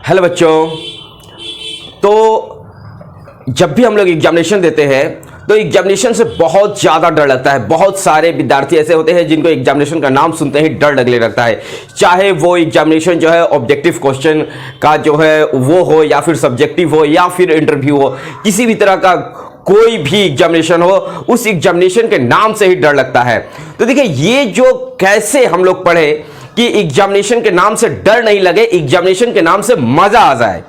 Hello बच्चों। तो जब भी हम लोग एग्जामिनेशन देते हैं तो एग्जामिनेशन से बहुत ज़्यादा डर लगता है। बहुत सारे विद्यार्थी ऐसे होते हैं जिनको एग्जामिनेशन का नाम सुनते ही डर लगने लगता है, चाहे वो एग्जामिनेशन जो है ऑब्जेक्टिव क्वेश्चन का जो है वो हो या फिर सब्जेक्टिव हो या फिर इंटरव्यू हो, किसी भी तरह का कोई भी एग्जामिनेशन हो, उस एग्जामिनेशन के नाम से ही डर लगता है। तो देखिए, ये जो कैसे हम लोग पढ़े कि एग्जामिनेशन के नाम से डर नहीं लगे, एग्जामिनेशन के नाम से मजा आ जाए,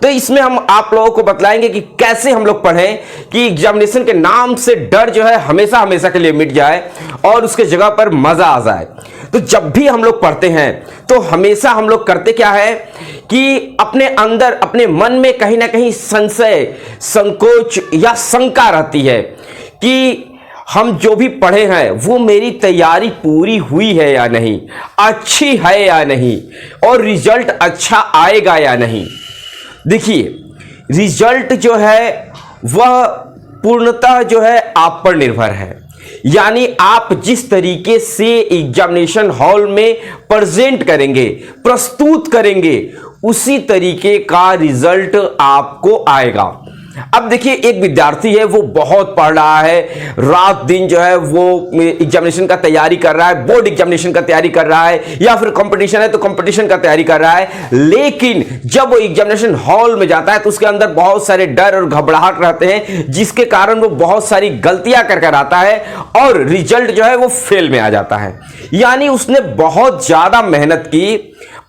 तो इसमें हम आप लोगों को बतलाएंगे कि कैसे हम लोग पढ़ें कि एग्जामिनेशन के नाम से डर जो है हमेशा हमेशा के लिए मिट जाए और उसके जगह पर मजा आ जाए। तो जब भी हम लोग पढ़ते हैं तो हमेशा हम लोग करते क्या है कि अपने अंदर अपने मन में कहीं ना कहीं संशय, संकोच या शंका रहती है कि हम जो भी पढ़े हैं वो मेरी तैयारी पूरी हुई है या नहीं, अच्छी है या नहीं, और रिजल्ट अच्छा आएगा या नहीं। देखिए, रिजल्ट जो है वह पूर्णतः जो है आप पर निर्भर है। यानी आप जिस तरीके से एग्जामिनेशन हॉल में प्रेजेंट करेंगे, प्रस्तुत करेंगे, उसी तरीके का रिजल्ट आपको आएगा। अब देखिए, एक विद्यार्थी है, वो बहुत पढ़ रहा है, रात दिन जो है वो एग्जामिनेशन का तैयारी कर रहा है, बोर्ड एग्जामिनेशन का तैयारी कर रहा है या फिर कंपटीशन है तो कंपटीशन का तैयारी कर रहा है, लेकिन जब वो एग्जामिनेशन हॉल में जाता है तो उसके अंदर बहुत सारे डर और घबराहट रहते हैं, जिसके कारण वो बहुत सारी गलतियां कर आता है और रिजल्ट जो है वो फेल में आ जाता है। यानी उसने बहुत ज्यादा मेहनत की,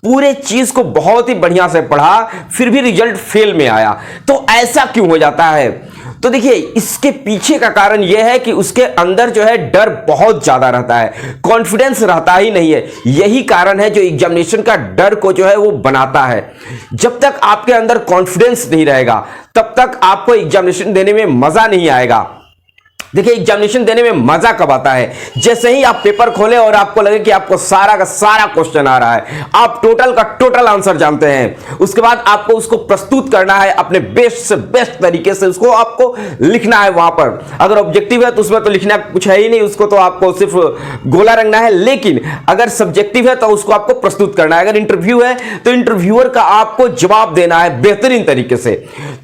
पूरे चीज को बहुत ही बढ़िया से पढ़ा, फिर भी रिजल्ट फेल में आया। तो ऐसा क्यों हो जाता है? तो देखिए, इसके पीछे का कारण यह है कि उसके अंदर जो है डर बहुत ज्यादा रहता है, कॉन्फिडेंस रहता ही नहीं है। यही कारण है जो एग्जामिनेशन का डर को जो है वो बनाता है। जब तक आपके अंदर कॉन्फिडेंस नहीं रहेगा तब तक आपको एग्जामिनेशन देने में मजा नहीं आएगा। देखिए, एग्जामिनेशन देने में मजा कब आता है? जैसे ही आप पेपर खोले और आपको लगे कि आपको सारा का सारा क्वेश्चन आ रहा है, आप टोटल का टोटल आंसर जानते हैं, उसके बाद आपको उसको प्रस्तुत करना है अपने बेस्ट से बेस्ट तरीके से, उसको आपको लिखना है वहां पर। अगर ऑब्जेक्टिव है तो उसमें तो लिखना कुछ है ही नहीं, उसको तो आपको सिर्फ गोला रंगना है। लेकिन अगर सब्जेक्टिव है तो उसको आपको प्रस्तुत करना है, अगर इंटरव्यू है तो इंटरव्यूअर का आपको जवाब देना है बेहतरीन तरीके से।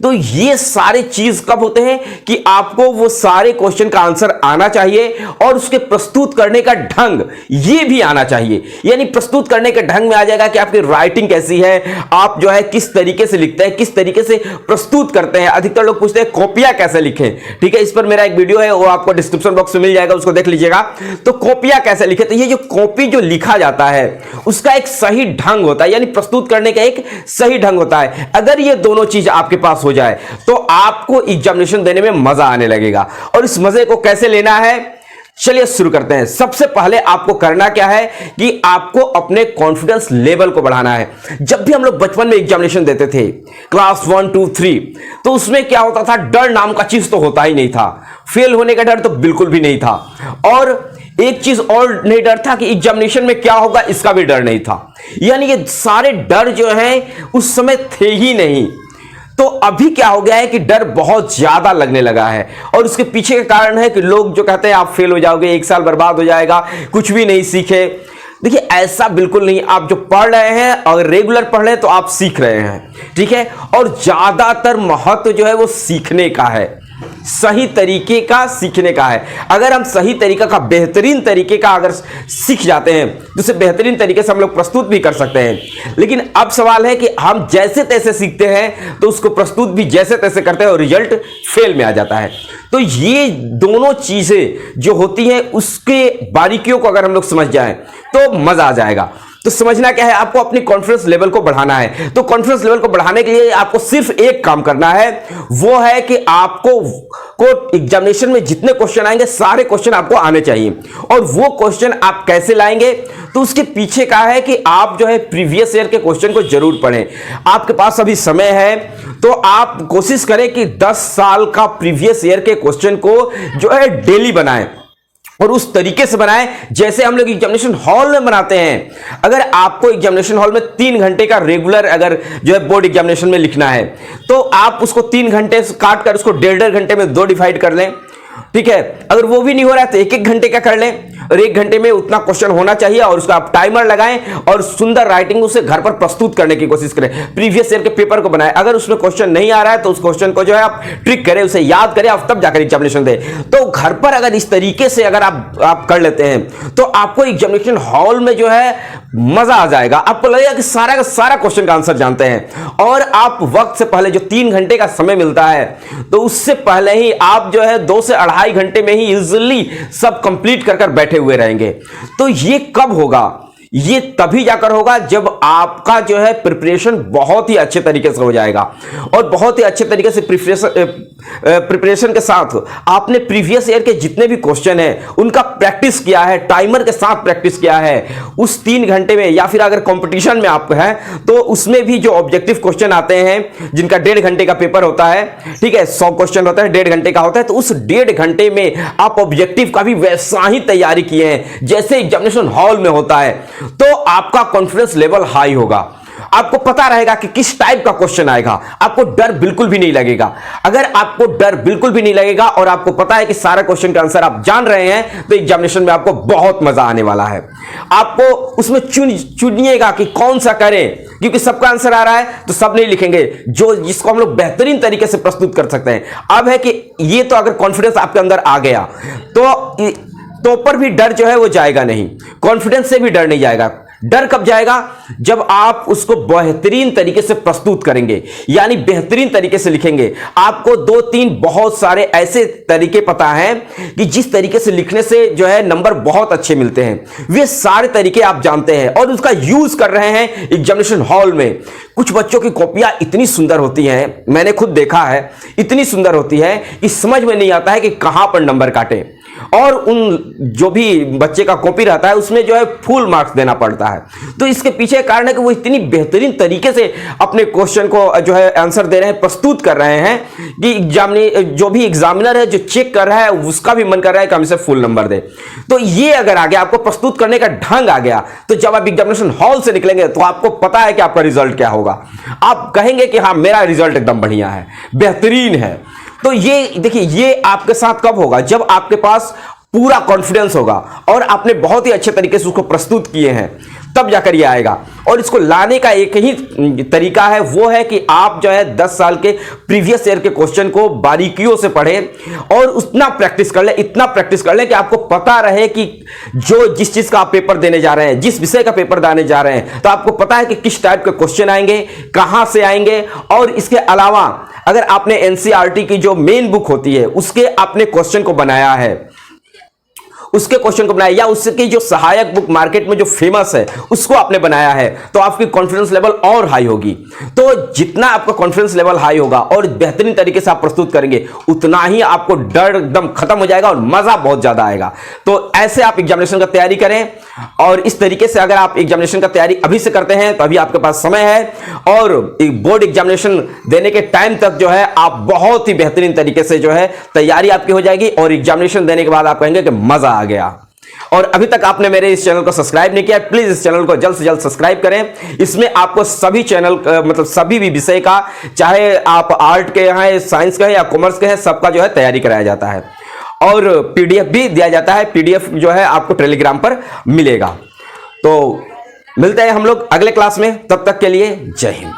तो ये सारे चीज कब होते हैं कि आपको वो सारे क्वेश्चन का आंसर आना चाहिए और उसके प्रस्तुत करने का ढंग ये भी आना चाहिए। यानी प्रस्तुत करने के ढंग में आ जाएगा कि आपकी राइटिंग कैसी है, आप जो है किस तरीके से लिखते हैं, किस तरीके से प्रस्तुत करते हैं। अधिकतर लोग पूछते हैं कॉपियां कैसे लिखें, ठीक है, इस पर मेरा एक वीडियो है, वो आपको डिस्क्रिप्शन बॉक्स में मिल जाएगा, उसको देख लीजिएगा। तो कॉपियां कैसे लिखें, तो ये जो कॉपी जो लिखा जाता है उसका एक सही ढंग होता है, यानी प्रस्तुत करने का एक सही ढंग होता है। अगर ये दोनों चीज आपके पास हो जाए तो आपको एग्जामिनेशन देने में मजा आने लगेगा। और इस मजे को कैसे लेना है, चलिए शुरू करते हैं। सबसे पहले आपको करना क्या है कि आपको अपने कॉन्फिडेंस लेवल को बढ़ाना है। जब भी हम लोग बचपन में एग्जामिनेशन देते थे क्लास 1, 2, 3, तो उसमें क्या होता था, डर नाम का चीज तो होता ही नहीं था। फेल होने का डर तो बिल्कुल भी नहीं था, और एक चीज और नहीं डर था कि एग्जामिनेशन में क्या होगा, इसका भी डर नहीं था। यानी ये सारे डर जो है उस समय थे ही नहीं। तो अभी क्या हो गया है कि डर बहुत ज्यादा लगने लगा है, और उसके पीछे का कारण है कि लोग जो कहते हैं आप फेल हो जाओगे, एक साल बर्बाद हो जाएगा, कुछ भी नहीं सीखे। देखिए, ऐसा बिल्कुल नहीं। आप जो पढ़ रहे हैं, अगर रेगुलर पढ़ रहे हैं तो आप सीख रहे हैं, ठीक है। और ज्यादातर महत्व जो है वो सीखने का है, सही तरीके का सीखने का है। अगर हम सही तरीका का, बेहतरीन तरीके का अगर सीख जाते हैं तो उसे बेहतरीन तरीके से हम लोग प्रस्तुत भी कर सकते हैं। लेकिन अब सवाल है कि हम जैसे तैसे सीखते हैं तो उसको प्रस्तुत भी जैसे तैसे करते हैं और रिजल्ट फेल में आ जाता है। तो ये दोनों चीजें जो होती हैं उसके बारीकियों को अगर हम लोग समझ जाएं तो मजा आ जाएगा। तो समझना क्या है, आपको अपनी कॉन्फिडेंस लेवल को बढ़ाना है। तो कॉन्फिडेंस लेवल को बढ़ाने के लिए आपको सिर्फ एक काम करना है, वो है कि आपको एग्जामिनेशन में जितने क्वेश्चन आएंगे सारे क्वेश्चन आपको आने चाहिए। और वो क्वेश्चन आप कैसे लाएंगे, तो उसके पीछे का है कि आप जो है प्रीवियस ईयर के क्वेश्चन को जरूर पढ़ें। आपके पास अभी समय है तो आप कोशिश करें कि 10 साल का प्रीवियस ईयर के क्वेश्चन को जो है डेली बनाएं, और उस तरीके से बनाएं जैसे हम लोग एग्जामिनेशन हॉल में बनाते हैं। अगर आपको एग्जामिनेशन हॉल में 3 घंटे का रेगुलर अगर जो है बोर्ड एग्जामिनेशन में लिखना है, तो आप उसको 3 घंटे से काट कर उसको 1.5 घंटे में 2 डिवाइड कर लें, ठीक है। अगर वो भी नहीं हो रहा है तो 1-1 घंटे का कर लें। और 1 घंटे में उतना क्वेश्चन होना चाहिए और उसका आप टाइमर लगाएं और सुंदर राइटिंग उसे घर पर प्रस्तुत करने की कोशिश करें। प्रीवियस ईयर के पेपर को बनाएं। अगर उसमें क्वेश्चन नहीं आ रहा है तो उस क्वेश्चन को जो है आप ट्रिक करें, उसे याद करें और तब जाकर एग्जामिनेशन दें। तो घर पर अगर इस तरीके से अगर आप कर लेते हैं तो आपको एग्जामिनेशन हॉल में जो है मजा आ जाएगा। आपको लगेगा कि सारा का सारा क्वेश्चन का आंसर जानते हैं और आप वक्त से पहले जो 3 घंटे का समय मिलता है तो उससे पहले ही आप जो है 2 से 2.5 घंटे में ही इजीली सब कंप्लीट कर बैठे हुए रहेंगे। तो ये कब होगा? ये तभी जाकर होगा जब आपका जो है प्रिपरेशन बहुत ही अच्छे तरीके से हो जाएगा और बहुत ही अच्छे तरीके से प्रिपरेशन के साथ आपने प्रीवियस ईयर के जितने भी क्वेश्चन हैं उनका प्रैक्टिस किया है, टाइमर के साथ प्रैक्टिस किया है उस 3 घंटे में। या फिर अगर कंपटीशन में आप हैं तो उसमें भी जो ऑब्जेक्टिव क्वेश्चन आते हैं जिनका 1.5 घंटे का पेपर होता है, ठीक है, 100 क्वेश्चन होता है, 1.5 घंटे का होता है, तो उस 1.5 घंटे में आप ऑब्जेक्टिव का भी वैसा ही तैयारी किए हैं जैसे एग्जामिनेशन हॉल में होता है, तो आपका कॉन्फिडेंस लेवल हाई होगा। आपको पता रहेगा कि किस टाइप का क्वेश्चन आएगा, आपको डर बिल्कुल भी नहीं लगेगा। अगर आपको डर बिल्कुल भी नहीं लगेगा और आपको पता है कि सारा क्वेश्चन का आंसर आप जान रहे हैं तो एग्जामिनेशन में आपको बहुत मजा आने वाला है। आपको उसमें चुनिएगा कि कौन सा करें, क्योंकि सबका आंसर आ रहा है तो सब नहीं लिखेंगे, जो जिसको हम लोग बेहतरीन तरीके से प्रस्तुत कर सकते हैं। अब है कि ये तो अगर कॉन्फिडेंस आपके अंदर आ गया तो पर भी डर जो है वो जाएगा नहीं, कॉन्फिडेंस से भी डर नहीं जाएगा। डर कब जाएगा? जब आप उसको बेहतरीन तरीके से प्रस्तुत करेंगे, यानी बेहतरीन तरीके से लिखेंगे। आपको 2-3 बहुत सारे ऐसे तरीके पता हैं कि जिस तरीके से लिखने से जो है नंबर बहुत अच्छे मिलते हैं, वे सारे तरीके आप जानते हैं और उसका यूज कर रहे हैं एग्जामिनेशन हॉल में। कुछ बच्चों की कॉपियां इतनी सुंदर होती हैं, मैंने खुद देखा है, इतनी सुंदर होती है कि समझ में नहीं आता है कि कहां पर नंबर काटें। और उन जो भी बच्चे का कॉपी रहता है उसमें जो है फुल मार्क्स देना पड़ता है। तो इसके पीछे कारण है कि वो इतनी बेहतरीन तरीके से अपने क्वेश्चन को जो है आंसर दे रहे हैं, प्रस्तुत कर रहे हैं कि जो भी एग्जामिनर है जो चेक कर रहा है उसका भी मन कर रहा है कि हम इसे फुल नंबर दे। तो ये अगर आ गया, आपको प्रस्तुत करने का ढंग आ गया, तो जब आप एग्जामिनेशन हॉल से निकलेंगे तो आपको पता है कि आपका रिजल्ट क्या होगा। आप कहेंगे कि हाँ मेरा रिजल्ट एकदम बढ़िया है, बेहतरीन है। तो ये देखिए, ये आपके साथ कब होगा? जब आपके पास पूरा कॉन्फिडेंस होगा और आपने बहुत ही अच्छे तरीके से उसको प्रस्तुत किए हैं, तब जाकर ये आएगा। और इसको लाने का एक ही तरीका है, वो है कि आप जो है 10 साल के प्रीवियस ईयर के क्वेश्चन को बारीकियों से पढ़ें और उतना प्रैक्टिस कर लें, इतना प्रैक्टिस कर लें कि आपको पता रहे कि जिस चीज का आप पेपर देने जा रहे हैं, जिस विषय का पेपर देने जा रहे हैं, तो आपको पता है कि किस टाइप के क्वेश्चन आएंगे, कहां से आएंगे। और इसके अलावा अगर आपने एनसीईआरटी की जो मेन बुक होती है उसके आपने क्वेश्चन को बनाया है, उसके क्वेश्चन को बनाया, या उसकी जो सहायक बुक मार्केट में जो फेमस है उसको आपने बनाया है, तो आपकी कॉन्फिडेंस लेवल और हाई होगी। तो जितना आपका कॉन्फिडेंस लेवल हाई होगा और बेहतरीन तरीके से आप प्रस्तुत करेंगे, उतना ही आपको डर एकदम खत्म हो जाएगा और मजा बहुत ज्यादा आएगा। तो ऐसे आप एग्जामिनेशन का तैयारी करें और इस तरीके से अगर आप एग्जामिनेशन का तैयारी अभी से करते हैं तो अभी आपके पास समय है और बोर्ड एग्जामिनेशन देने के टाइम तक जो है आप बहुत ही बेहतरीन तरीके से जो है तैयारी आपकी हो जाएगी और एग्जामिनेशन देने के बाद आप कहेंगे कि मजा आ गया। और अभी तक आपने मेरे इस चैनल को सब्सक्राइब नहीं किया, प्लीज इस चैनल को जल्द से जल्द सब्सक्राइब करें। इसमें आपको सभी चैनल मतलब सभी भी विषय का, चाहे आप आर्ट के हैं, साइंस के हैं या कॉमर्स के हैं, सबका जो है तैयारी कराया जाता है और पीडीएफ भी दिया जाता है। पीडीएफ जो है आपको टेलीग्राम पर मिलेगा। तो मिलते हैं हम लोग अगले क्लास में, तब तक के लिए जय हिंद।